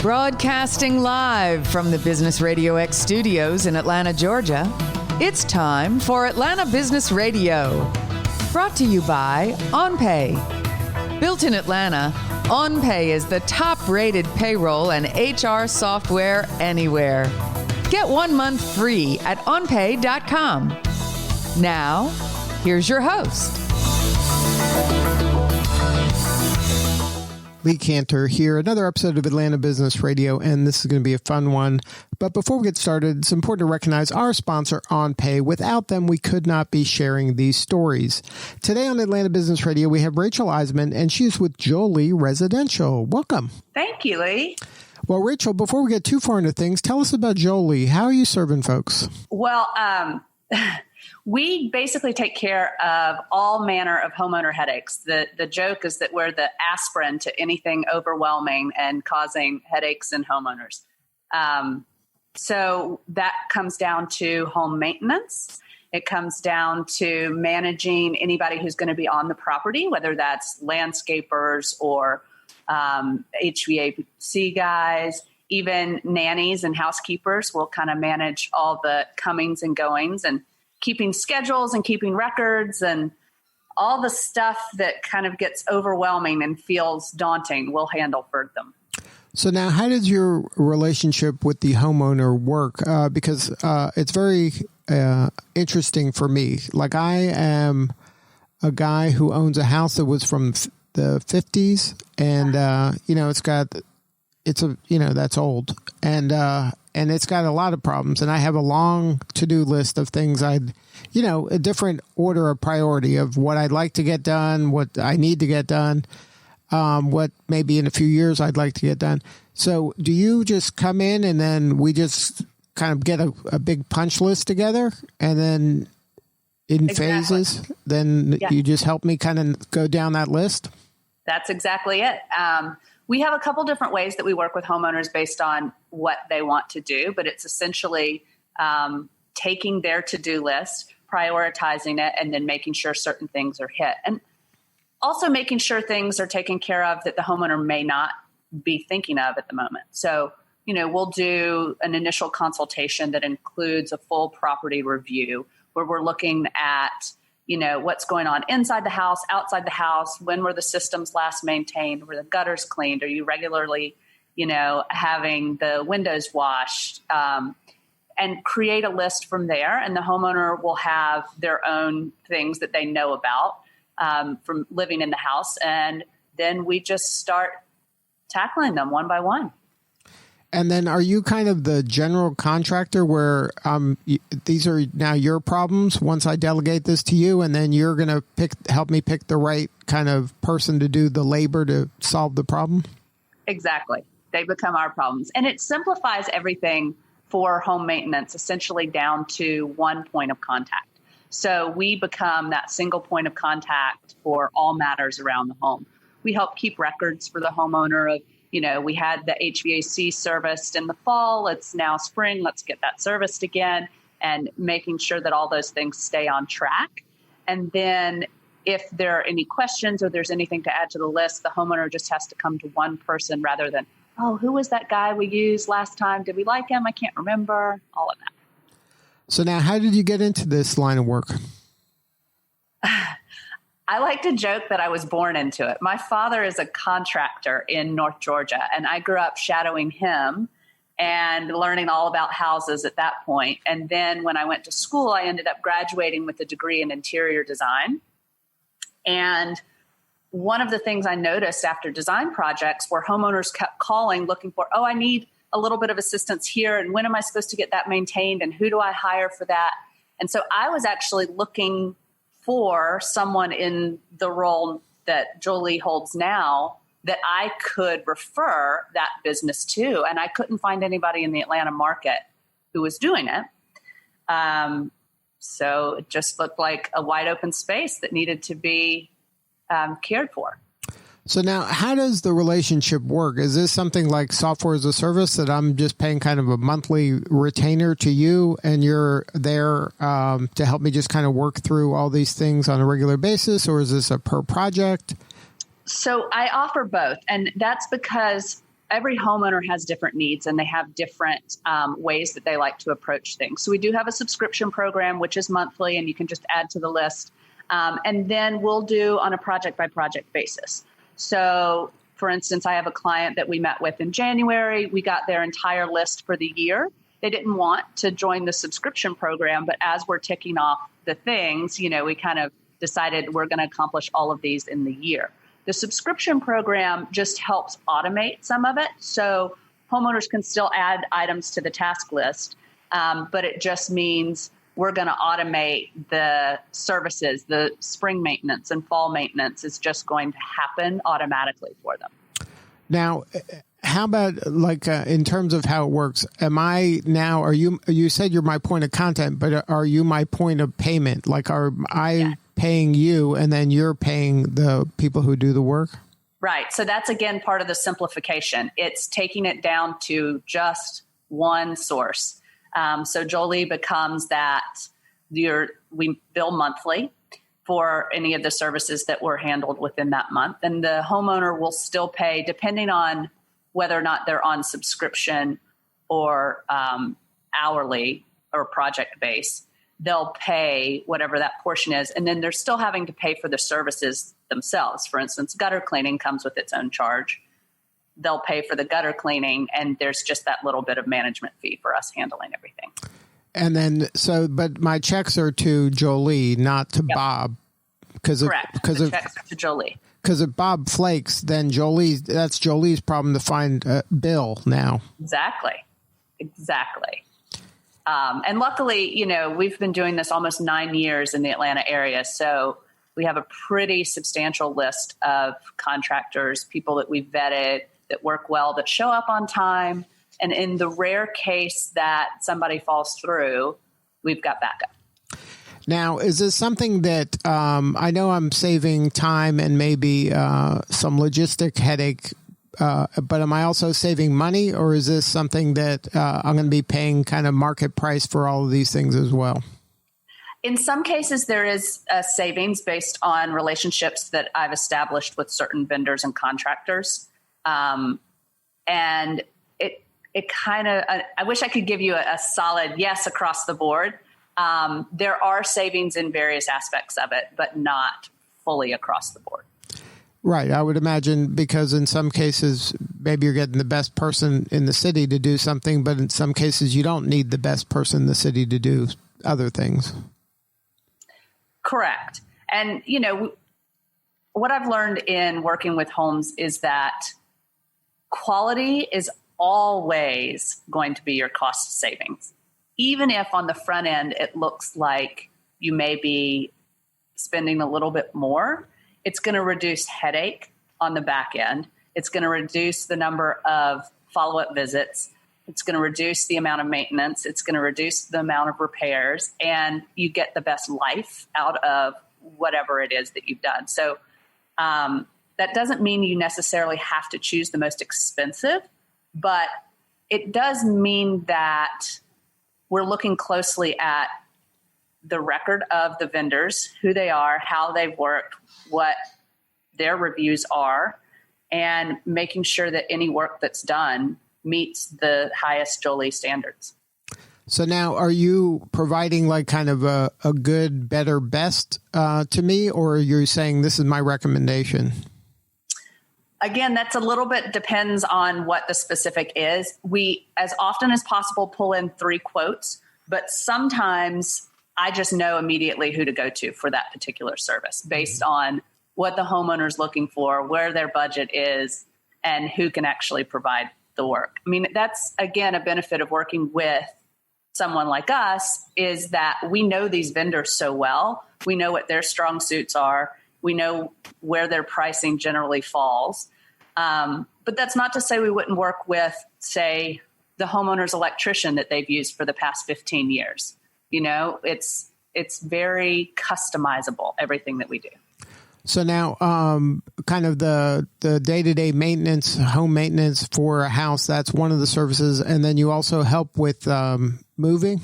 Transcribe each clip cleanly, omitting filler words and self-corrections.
Broadcasting live from the Business RadioX studios in Atlanta, Georgia, it's time for Atlanta Business Radio. Brought to you by OnPay. Built in Atlanta, OnPay is the top-rated payroll and HR software anywhere. Get 1 month free at onpay.com. Now, here's your host. Lee Cantor here, another episode of Atlanta Business Radio, and this is going to be a fun one. But before we get started, it's important to recognize our sponsor, OnPay. Without them, we could not be sharing these stories. Today on Atlanta Business Radio, we have Rachel Eisaman, and she's with Joli Residential. Welcome. Thank you, Lee. Well, Rachel, before we get too far into things, tell us about Joli. How are you serving folks? Well, we basically take care of all manner of homeowner headaches. The joke is that we're the aspirin to anything overwhelming and causing headaches in homeowners. So that comes down to home maintenance. It comes down to managing anybody who's going to be on the property, whether that's landscapers or HVAC guys, even nannies and housekeepers will kind of manage all the comings and goings and keeping schedules and keeping records and all the stuff that kind of gets overwhelming and feels daunting, we'll handle for them. So now, how does your relationship with the homeowner work? Because it's very interesting for me. Like, I am a guy who owns a house that was from the 50s, and that's old, and it's got a lot of problems. And I have a long to-do list of things a different order of priority of what I'd like to get done, what I need to get done, what maybe in a few years I'd like to get done. So do you just come in and then we just kind of get a big punch list together, and then in phases, then you just help me kind of go down that list? That's exactly it. We have a couple different ways that we work with homeowners based on what they want to do, but it's essentially taking their to-do list, prioritizing it, and then making sure certain things are hit. And also making sure things are taken care of that the homeowner may not be thinking of at the moment. So, we'll do an initial consultation that includes a full property review where we're looking at what's going on inside the house, outside the house, when were the systems last maintained, were the gutters cleaned, are you regularly, having the windows washed, and create a list from there. And the homeowner will have their own things that they know about from living in the house. And then we just start tackling them one by one. And then are you kind of the general contractor where these are now your problems once I delegate this to you, and then you're going to help me pick the right kind of person to do the labor to solve the problem? Exactly. They become our problems. And it simplifies everything for home maintenance, essentially down to one point of contact. So we become that single point of contact for all matters around the home. We help keep records for the homeowner of, we had the HVAC serviced in the fall. It's now spring. Let's get that serviced again, and making sure that all those things stay on track. And then if there are any questions or there's anything to add to the list, the homeowner just has to come to one person rather than, oh, who was that guy we used last time? Did we like him? I can't remember. All of that. So now, how did you get into this line of work? I like to joke that I was born into it. My father is a contractor in North Georgia, and I grew up shadowing him and learning all about houses at that point. And then when I went to school, I ended up graduating with a degree in interior design. And one of the things I noticed after design projects where homeowners kept calling, looking for, I need a little bit of assistance here. And when am I supposed to get that maintained? And who do I hire for that? And so I was actually looking for someone in the role that Joli holds now that I could refer that business to. And I couldn't find anybody in the Atlanta market who was doing it. So it just looked like a wide open space that needed to be cared for. So now, how does the relationship work? Is this something like software as a service that I'm just paying kind of a monthly retainer to you, and you're there to help me just kind of work through all these things on a regular basis, or is this a per project? So I offer both, and that's because every homeowner has different needs and they have different ways that they like to approach things. So we do have a subscription program, which is monthly, and you can just add to the list. And then we'll do on a project by project basis. So for instance, I have a client that we met with in January. We got their entire list for the year. They didn't want to join the subscription program, but as we're ticking off the things, we kind of decided we're going to accomplish all of these in the year. The subscription program just helps automate some of it. So homeowners can still add items to the task list, but it just means we're going to automate the services. The spring maintenance and fall maintenance is just going to happen automatically for them. Now, how about in terms of how it works? You said you're my point of contact, but are you my point of payment? Are I paying you and then you're paying the people who do the work? Right. So that's, again, part of the simplification. It's taking it down to just one source. So Joli becomes that we bill monthly for any of the services that were handled within that month. And the homeowner will still pay, depending on whether or not they're on subscription or hourly or project base, they'll pay whatever that portion is. And then they're still having to pay for the services themselves. For instance, gutter cleaning comes with its own charge. They'll pay for the gutter cleaning, and there's just that little bit of management fee for us handling everything. And then, but my checks are to Joli, not to Bob. Correct. The checks are to Joli. Because if Bob flakes, then that's Joli's problem to find a bill now. Exactly. And luckily, we've been doing this almost 9 years in the Atlanta area. So we have a pretty substantial list of contractors, people that we've vetted, that work well, that show up on time. And in the rare case that somebody falls through, we've got backup. Now, is this something that I know I'm saving time and maybe some logistic headache, but am I also saving money, or is this something that I'm going to be paying kind of market price for all of these things as well? In some cases, there is a savings based on relationships that I've established with certain vendors and contractors. And it kind of, I wish I could give you a solid yes across the board. There are savings in various aspects of it, but not fully across the board. Right. I would imagine, because in some cases, maybe you're getting the best person in the city to do something, but in some cases you don't need the best person in the city to do other things. Correct. And, what I've learned in working with homes is that quality is always going to be your cost savings. Even if on the front end it looks like you may be spending a little bit more, it's going to reduce headache on the back end. It's going to reduce the number of follow-up visits. It's going to reduce the amount of maintenance. It's going to reduce the amount of repairs, and you get the best life out of whatever it is that you've done. So that doesn't mean you necessarily have to choose the most expensive, but it does mean that we're looking closely at the record of the vendors, who they are, how they've worked, what their reviews are, and making sure that any work that's done meets the highest Joli standards. So now, are you providing kind of a good, better, best to me, or are you saying this is my recommendation? Again, that's a little bit depends on what the specific is. We, as often as possible, pull in 3 quotes, but sometimes I just know immediately who to go to for that particular service based on what the homeowner's looking for, where their budget is, and who can actually provide the work. I mean, that's, again, a benefit of working with someone like us, is that we know these vendors so well. We know what their strong suits are. We know where their pricing generally falls. But that's not to say we wouldn't work with, say, the homeowner's electrician that they've used for the past 15 years. It's very customizable, everything that we do. So now, kind of the day-to-day maintenance, home maintenance for a house, that's one of the services. And then you also help with moving?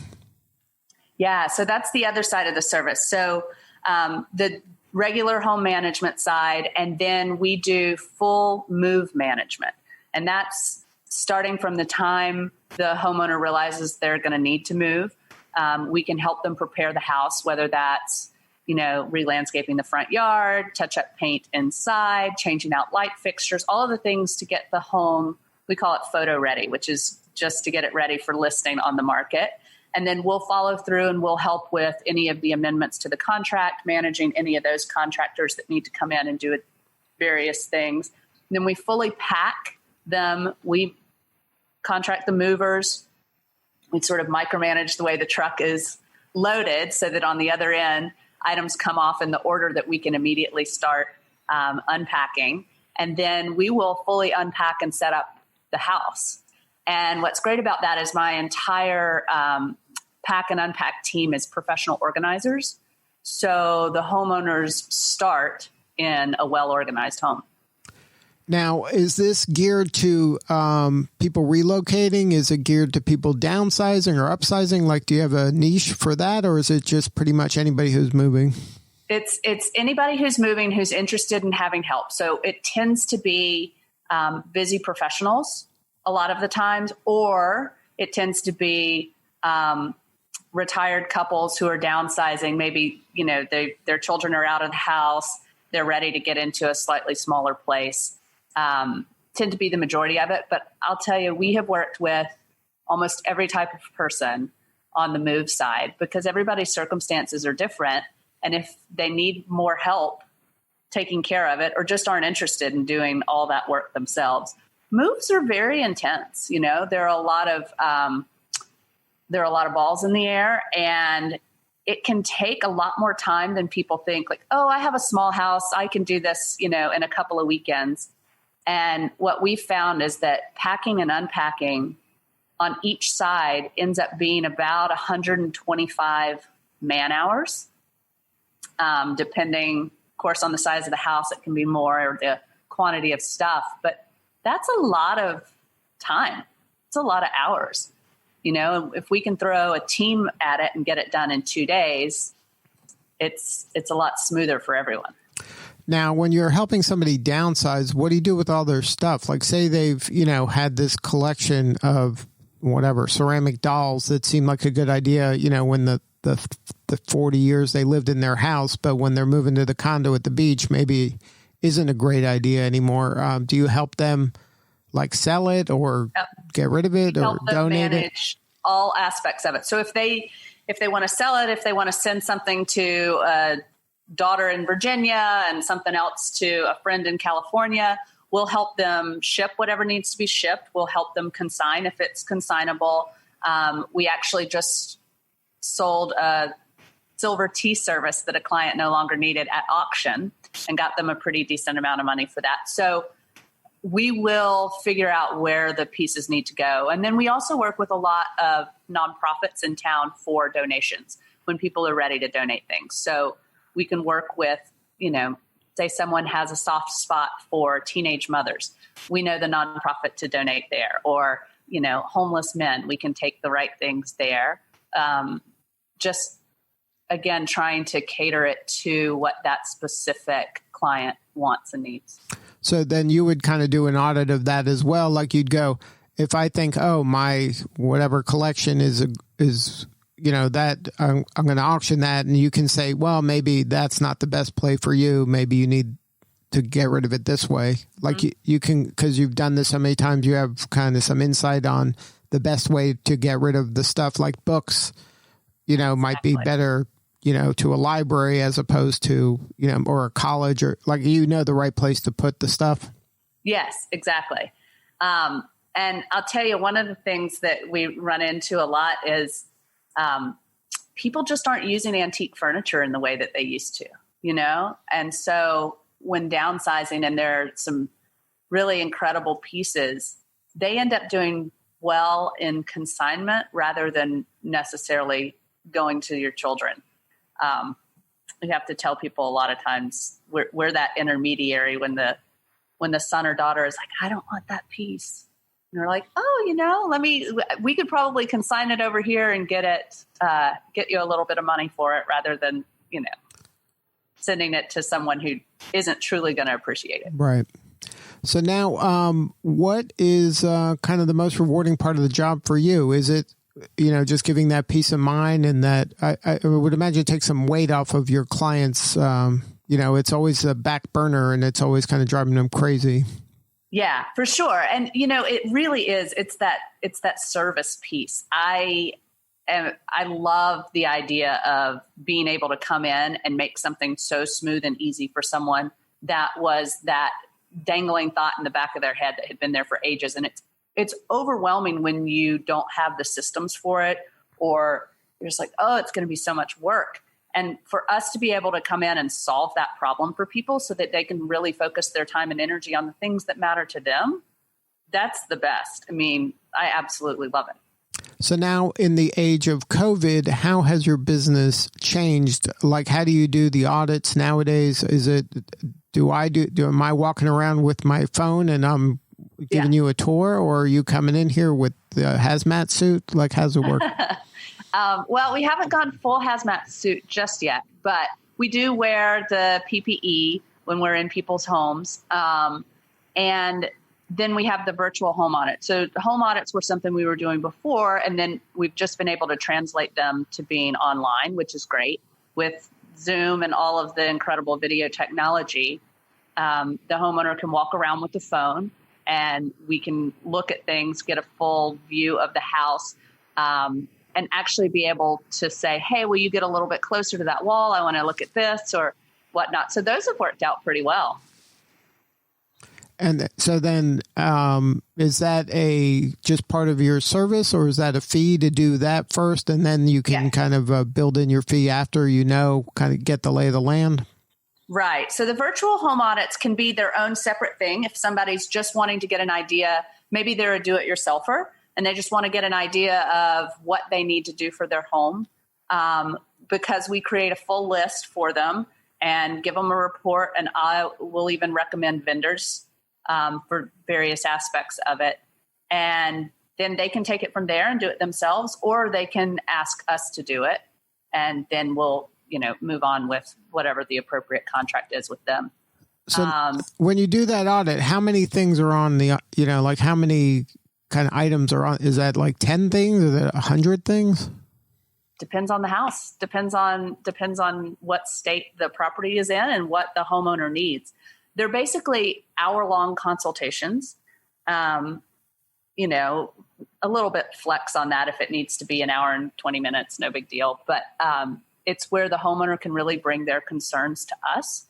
Yeah, so that's the other side of the service. So the regular home management side, and then we do full move management. And that's starting from the time the homeowner realizes they're going to need to move. We can help them prepare the house, whether that's, re-landscaping the front yard, touch up paint inside, changing out light fixtures, all of the things to get the home, we call it photo ready, which is just to get it ready for listing on the market. And then we'll follow through and we'll help with any of the amendments to the contract, managing any of those contractors that need to come in and do various things. And then we fully pack them. We contract the movers. We sort of micromanage the way the truck is loaded so that on the other end, items come off in the order that we can immediately start unpacking. And then we will fully unpack and set up the house. And what's great about that is my entire pack and unpack team is professional organizers. So the homeowners start in a well-organized home. Now, is this geared to people relocating? Is it geared to people downsizing or upsizing? Like, do you have a niche for that, or is it just pretty much anybody who's moving? It's anybody who's moving who's interested in having help. So it tends to be busy professionals a lot of the times, or it tends to be retired couples who are downsizing. Maybe, their children are out of the house. They're ready to get into a slightly smaller place. Tend to be the majority of it. But I'll tell you, we have worked with almost every type of person on the move side because everybody's circumstances are different. And if they need more help taking care of it or just aren't interested in doing all that work themselves, moves are very intense. There are a lot of balls in the air, and it can take a lot more time than people think. Like, oh, I have a small house, I can do this, in a couple of weekends. And what we found is that packing and unpacking on each side ends up being about 125 man hours, depending, of course, on the size of the house. It can be more, or the quantity of stuff, but that's a lot of time. It's a lot of hours. If we can throw a team at it and get it done in 2 days, it's a lot smoother for everyone. Now, when you're helping somebody downsize, what do you do with all their stuff? Like, say they've, had this collection of whatever, ceramic dolls that seemed like a good idea, when the 40 years they lived in their house, but when they're moving to the condo at the beach, maybe isn't a great idea anymore. Do you help them like sell it or get rid of it or donate manage it? All aspects of it. So if they want to sell it, if they want to send something to a daughter in Virginia and something else to a friend in California, we'll help them ship whatever needs to be shipped. We'll help them consign if it's consignable. We actually just sold a silver tea service that a client no longer needed at auction and got them a pretty decent amount of money for that. So we will figure out where the pieces need to go. And then we also work with a lot of nonprofits in town for donations when people are ready to donate things. So we can work with, say someone has a soft spot for teenage mothers. We know the nonprofit to donate there, or, homeless men. We can take the right things there. Just, again, trying to cater it to what that specific client wants and needs. So then you would kind of do an audit of that as well. Like you'd go, if I think, oh, my whatever collection is that I'm going to auction that, and you can say, well, maybe that's not the best play for you. Maybe you need to get rid of it this way. Like you can, because you've done this so many times, you have kind of some insight on the best way to get rid of the stuff. Like books, might be better, to a library as opposed to, or a college, or like, the right place to put the stuff. Yes, exactly. And I'll tell you, one of the things that we run into a lot is people just aren't using antique furniture in the way that they used to, And so when downsizing, and there are some really incredible pieces, they end up doing well in consignment rather than necessarily going to your children. We have to tell people a lot of times we're that intermediary when the son or daughter is like, I don't want that piece. And we're like, oh, we could probably consign it over here and get you a little bit of money for it rather than, sending it to someone who isn't truly going to appreciate it. Right. So now, what is kind of the most rewarding part of the job for you? Is it, just giving that peace of mind, and that I would imagine it takes some weight off of your clients. It's always a back burner, and it's always kind of driving them crazy. Yeah, for sure. And, it really is. It's that service piece. I love the idea of being able to come in and make something so smooth and easy for someone that was that dangling thought in the back of their head that had been there for ages. And it's overwhelming when you don't have the systems for it, or you're just like, oh, it's going to be so much work. And for us to be able to come in and solve that problem for people so that they can really focus their time and energy on the things that matter to them, that's the best. I mean, I absolutely love it. So now in the age of COVID, how has your business changed? Like, how do you do the audits nowadays? Am I walking around with my phone and I'm giving you a tour, or are you coming in here with the hazmat suit? Like, how's it work? Well, we haven't gone full hazmat suit just yet, but we do wear the PPE when we're in people's homes. And then we have the virtual home audit. So the home audits were something we were doing before, and then we've just been able to translate them to being online, which is great. With Zoom and all of the incredible video technology, the homeowner can walk around with the phone, and we can look at things, get a full view of the house, and actually be able to say, hey, will you get a little bit closer to that wall? I want to look at this or whatnot. So those have worked out pretty well. And so then is that just part of your service, or is that a fee to do that first, and then you can kind of build in your fee after kind of get the lay of the land? Right. So the virtual home audits can be their own separate thing. If somebody's just wanting to get an idea, maybe they're a do-it-yourselfer, and they just want to get an idea of what they need to do for their home, because we create a full list for them and give them a report, and I will even recommend vendors for various aspects of it. And then they can take it from there and do it themselves, or they can ask us to do it, and then we'll, move on with whatever the appropriate contract is with them. So when you do that audit, how many things are on the, like how many kind of items are on? Is that like 10 things? Is it 100 things? Depends on the house. Depends on what state the property is in and what the homeowner needs. They're basically hour-long consultations. A little bit flex on that if it needs to be an hour and 20 minutes, no big deal. But it's where the homeowner can really bring their concerns to us.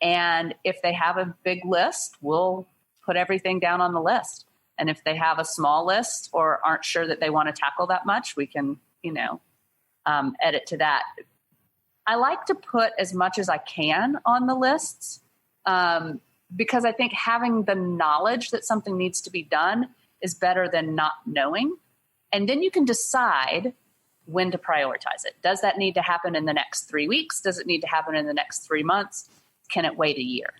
And if they have a big list, we'll put everything down on the list. And if they have a small list or aren't sure that they want to tackle that much, we can, edit to that. I like to put as much as I can on the lists, because I think having the knowledge that something needs to be done is better than not knowing. And then you can decide when to prioritize it. Does that need to happen in the next 3 weeks? Does it need to happen in the next 3 months? Can it wait a year?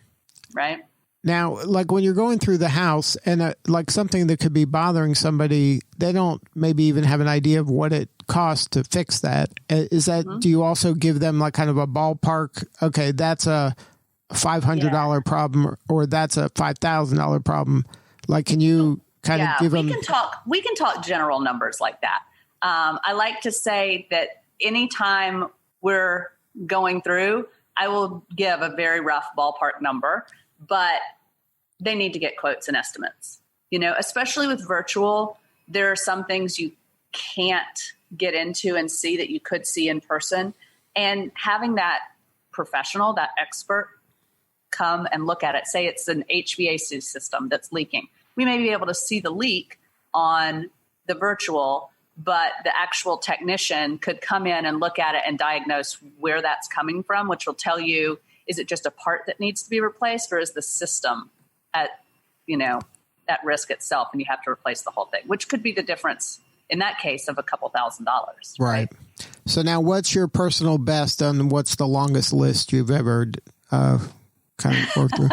Right? Now, like when you're going through the house and like something that could be bothering somebody, they don't maybe even have an idea of what it costs to fix that. Is that, do you also give them like kind of a ballpark? Okay, that's a $500 problem, or that's a $5,000 problem. Like, can you kind of give them? We can talk general numbers like that. I like to say that anytime we're going through, I will give a very rough ballpark number, but they need to get quotes and estimates. Especially with virtual, there are some things you can't get into and see that you could see in person. And having that professional, that expert, come and look at it. Say it's an HVAC system that's leaking. We may be able to see the leak on the virtual, but the actual technician could come in and look at it and diagnose where that's coming from, which will tell you, is it just a part that needs to be replaced, or is the system at risk itself and you have to replace the whole thing, which could be the difference in that case of a couple $1,000. Right. So now what's your personal best and what's the longest list you've ever kind of worked through?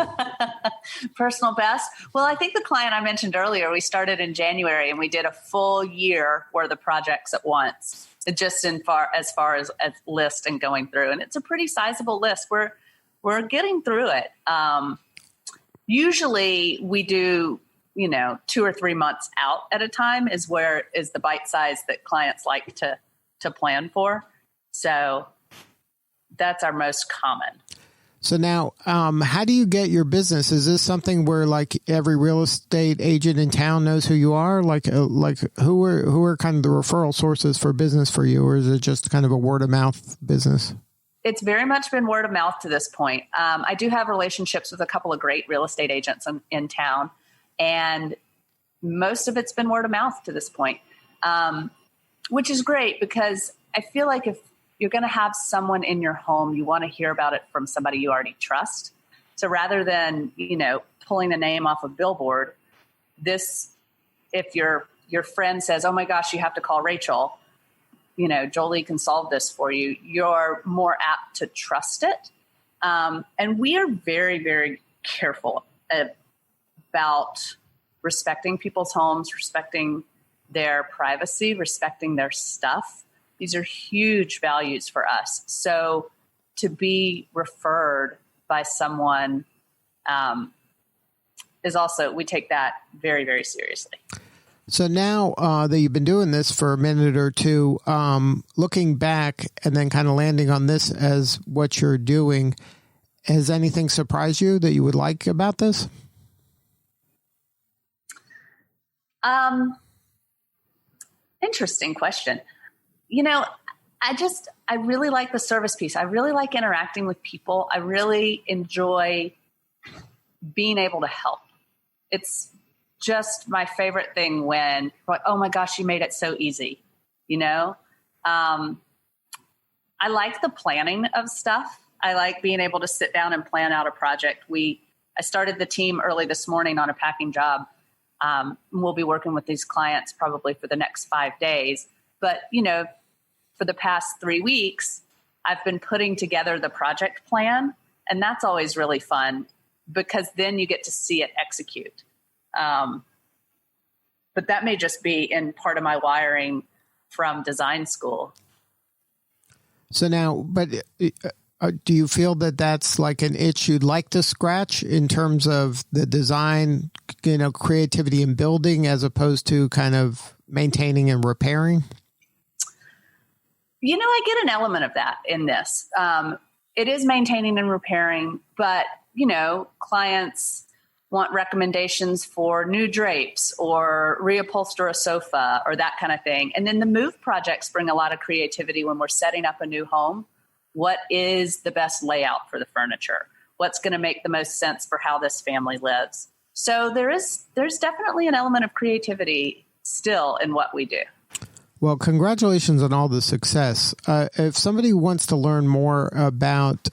Personal best? Well, I think the client I mentioned earlier, we started in January and we did a full year worth of projects at once, just as far as list and going through. And it's a pretty sizable list. We're getting through it. usually we do, 2 or 3 months out at a time is the bite size that clients like to plan for. So that's our most common. So now, how do you get your business? Is this something where like every real estate agent in town knows who you are? Like who are kind of the referral sources for business for you? Or is it just kind of a word of mouth business? It's very much been word of mouth to this point. I do have relationships with a couple of great real estate agents in town, and most of it's been word of mouth to this point, which is great because I feel like if you're going to have someone in your home, you want to hear about it from somebody you already trust. So rather than, pulling a name off a billboard, if your friend says, oh my gosh, you have to call Rachel, Joli can solve this for you, you're more apt to trust it. And we are very, very careful about respecting people's homes, respecting their privacy, respecting their stuff. These are huge values for us. So to be referred by someone is also, we take that very, very seriously. So now that you've been doing this for a minute or two, looking back and then kind of landing on this as what you're doing, has anything surprised you that you would like about this? Interesting question. I really like the service piece. I really like interacting with people. I really enjoy being able to help. It's just my favorite thing when, like, oh my gosh, you made it so easy. I like the planning of stuff. I like being able to sit down and plan out a project. I started the team early this morning on a packing job. We'll be working with these clients probably for the next 5 days. But, for the past 3 weeks, I've been putting together the project plan. And that's always really fun because then you get to see it execute. But that may just be in part of my wiring from design school. So now, but do you feel that that's like an itch you'd like to scratch in terms of the design, creativity and building as opposed to kind of maintaining and repairing? I get an element of that in this. It is maintaining and repairing, but, clients want recommendations for new drapes or reupholster a sofa or that kind of thing. And then the move projects bring a lot of creativity when we're setting up a new home. What is the best layout for the furniture? What's going to make the most sense for how this family lives? So there's definitely an element of creativity still in what we do. Well, congratulations on all the success. If somebody wants to learn more about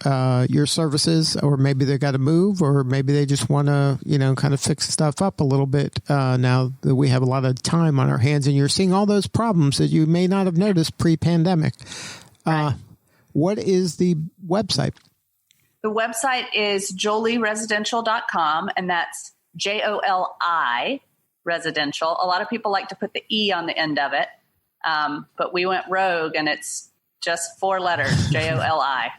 your services, or maybe they got to move, or maybe they just want to, kind of fix stuff up a little bit now that we have a lot of time on our hands and you're seeing all those problems that you may not have noticed pre-pandemic. Right. What is the website? The website is joliresidential.com, and that's JOLI residential. A lot of people like to put the E on the end of it. But we went rogue and it's just 4 letters, JOLI.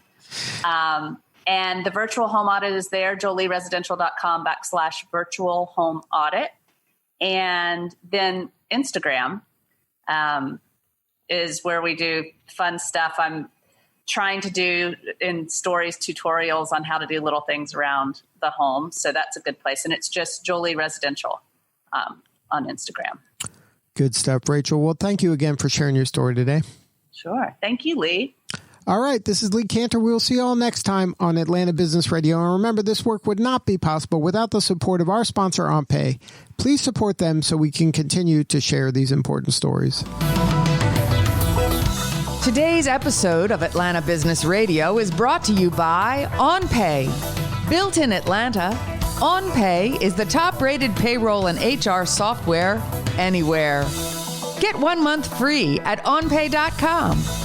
And the virtual home audit is there, joliresidential.com/virtual home audit. And then Instagram is where we do fun stuff. I'm trying to do in stories tutorials on how to do little things around the home. So that's a good place. And it's just Joli Residential on Instagram. Good stuff, Rachel. Well, thank you again for sharing your story today. Sure. Thank you, Lee. All right. This is Lee Cantor. We'll see you all next time on Atlanta Business Radio. And remember, this work would not be possible without the support of our sponsor, OnPay. Please support them so we can continue to share these important stories. Today's episode of Atlanta Business Radio is brought to you by OnPay. Built in Atlanta, OnPay is the top-rated payroll and HR software anywhere. Get 1 month free at onpay.com.